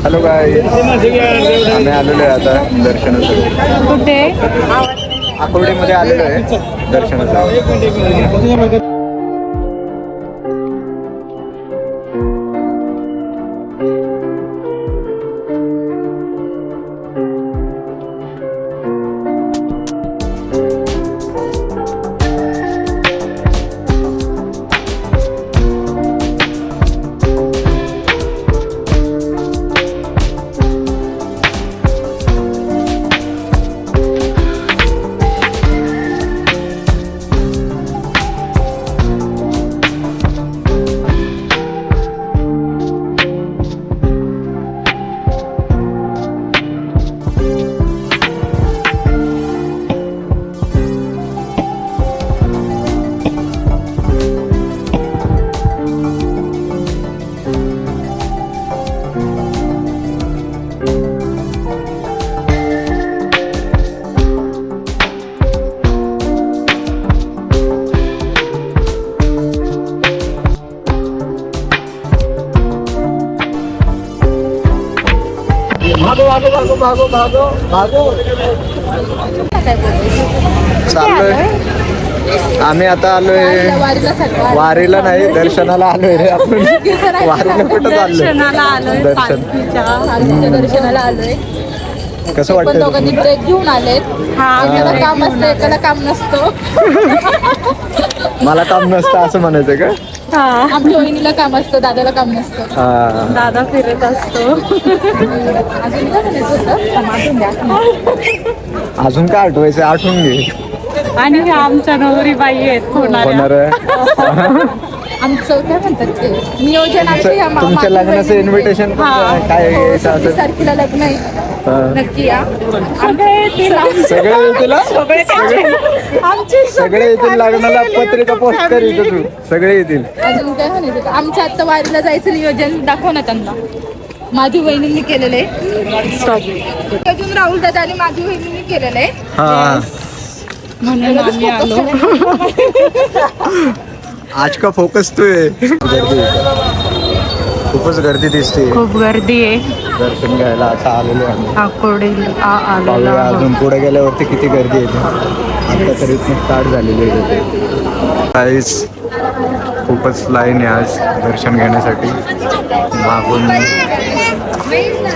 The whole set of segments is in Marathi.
हॅलो गाईज, आम्ही आलेलो आहे आता दर्शनासाठी. कुठे? आकुर्डीमध्ये आलेलो आहे दर्शनासाठी. चाललोय आम्ही आता आलोय वारीला नाही दर्शनाला आलोय रे आपण. वारीला कुठं चाललोय? दर्शनाला आलोय. कसं वाटतं? दोघांनी ब्रेक घेऊन आलेत. एकाला काम असतं एकाला काम नसतं. मला काम नसतं असं म्हणायचं का? आमच्या वहिनीला काम असतं, दादाला काम नसतं. दादा फिरत असतो. अजून काय आठवायचं? आठवून घे. आणि आमच्या नवरी बाई आहेत होणार आमचं काय म्हणतात ते नियोजन. तुमच्या लग्नाचं इन्व्हिटेशन काय तारखेला लग्न आहे. नक्की या. सगळे येतील. सगळे येतील लग्नाला. पत्रिका पोस्ट करीत तू. सगळे येतील. अजून काय म्हणायचं? आमच्या आता वारीला जायचं नियोजन दाखव ना त्यांना. माझी वहिनींनी केलेलं आहे. अजून राहुल दादा आणि माझी वहिनींनी केलेलं आहे. म्हणून आम्ही आलो. आज का फोकस तू आहे. खूपच गर्दी दिसते. खूप गर्दी आहे. दर्शन घ्यायला आता आलेलो आम्ही. आकुर्डीला अजून पुढे गेल्यावरती किती गर्दी येते. आता तरी स्टार्ट झालेली आहे. काहीच खूपच लाईन आहे आज दर्शन घेण्यासाठी. मागून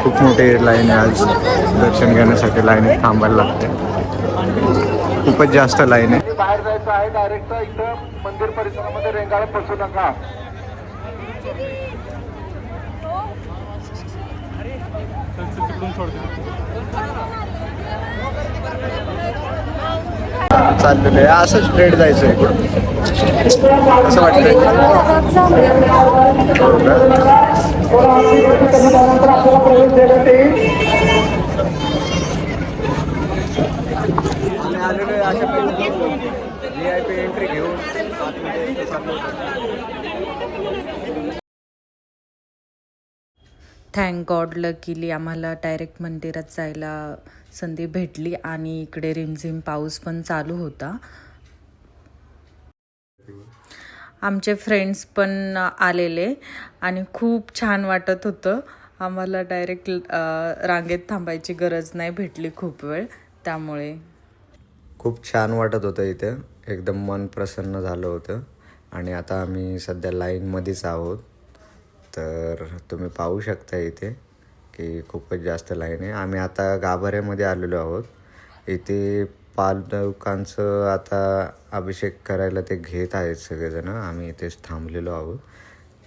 खूप मोठी लाईन आहे आज दर्शन घेण्यासाठी. लाईनीत थांबायला लागते. खूपच जास्त लाईन आहे. बाहेर जायचं आहे डायरेक्ट इथं मंदिर परिसरामध्ये रेंगाळत बसू नका. चाललेलं आहे असं स्ट्रेट जायचं आहे. असं वाटतंय. आलेलो आहे अशा VIP एंट्री घेऊन. थँक गॉड लकीली आम्हाला डायरेक्ट मंदिरात जायला संधी भेटली. आणि इकडे रिमझिम पाऊस पण चालू होता. आमचे फ्रेंड्स पण आलेले आणि खूप छान वाटत होतं. आम्हाला डायरेक्ट रांगेत थांबायची गरज नाही भेटली खूप वेळ. त्यामुळे खूप छान वाटत होतं इथं. एकदम मन प्रसन्न झालं होतं. आणि आता आम्ही सध्या लाईनमध्येच आहोत. तर तुम्ही पाहू शकता इथे की खूपच जास्त लाईन आहे. आम्ही आता गाभाऱ्यामध्ये आलेलो आहोत. इथे पालकांचं आता अभिषेक करायला ते घेत आहेत सगळेजण. आम्ही इथेच थांबलेलो आहोत.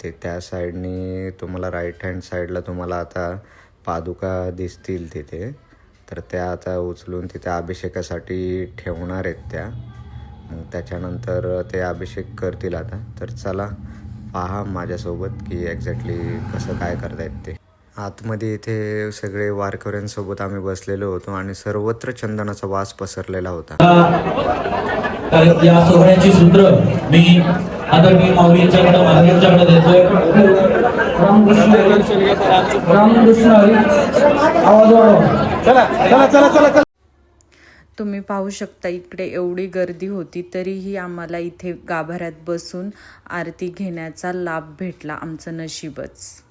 ते त्या साईडनी तुम्हाला राईट हँड साईडला तुम्हाला आता पादुका दिसतील तिथे. तर त्या आता उचलून तिथे अभिषेकासाठी ठेवणार आहेत त्या. मग त्याच्यानंतर ते अभिषेक करतील आता. तर चला पहा माझ्यासोबत की एक्झॅक्टली कसं काय करतायत ते. आतमध्ये इथे सगळे वारकऱ्यांसोबत आम्ही बसलेलो होतो आणि सर्वत्र चंदनाचा वास पसरलेला होता. या सोहळ्याची सूत्र मी आदरणीय माऊली यांच्याकडे महाराजांच्याकडे देतोय. रामकृष्ण आवाज वाढवा. चला चला चला चला. तुम्ही पाहू शकता इकडे एवढी गर्दी होती तरीही आम्हाला इथे गाभाऱ्यात बसून आरती घेण्याचा लाभ भेटला. आमचं नशीबच.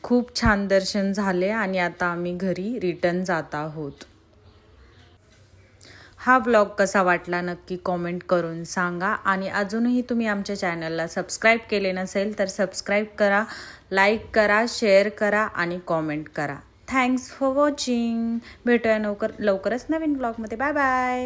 खूप छान दर्शन झाले आणि आता आम्ही घरी रिटर्न जात आहोत. हा ब्लॉग कसा वाटला नक्की कॉमेंट करून सांगा आणि अजूनही तुम्ही आमच्या चॅनलला सबस्क्राईब केले नसेल तर सबस्क्राईब करा, लाईक करा, शेअर करा आणि कॉमेंट करा. Thanks for watching. भेटूया लवकरच नवीन ब्लॉगमध्ये. Bye bye.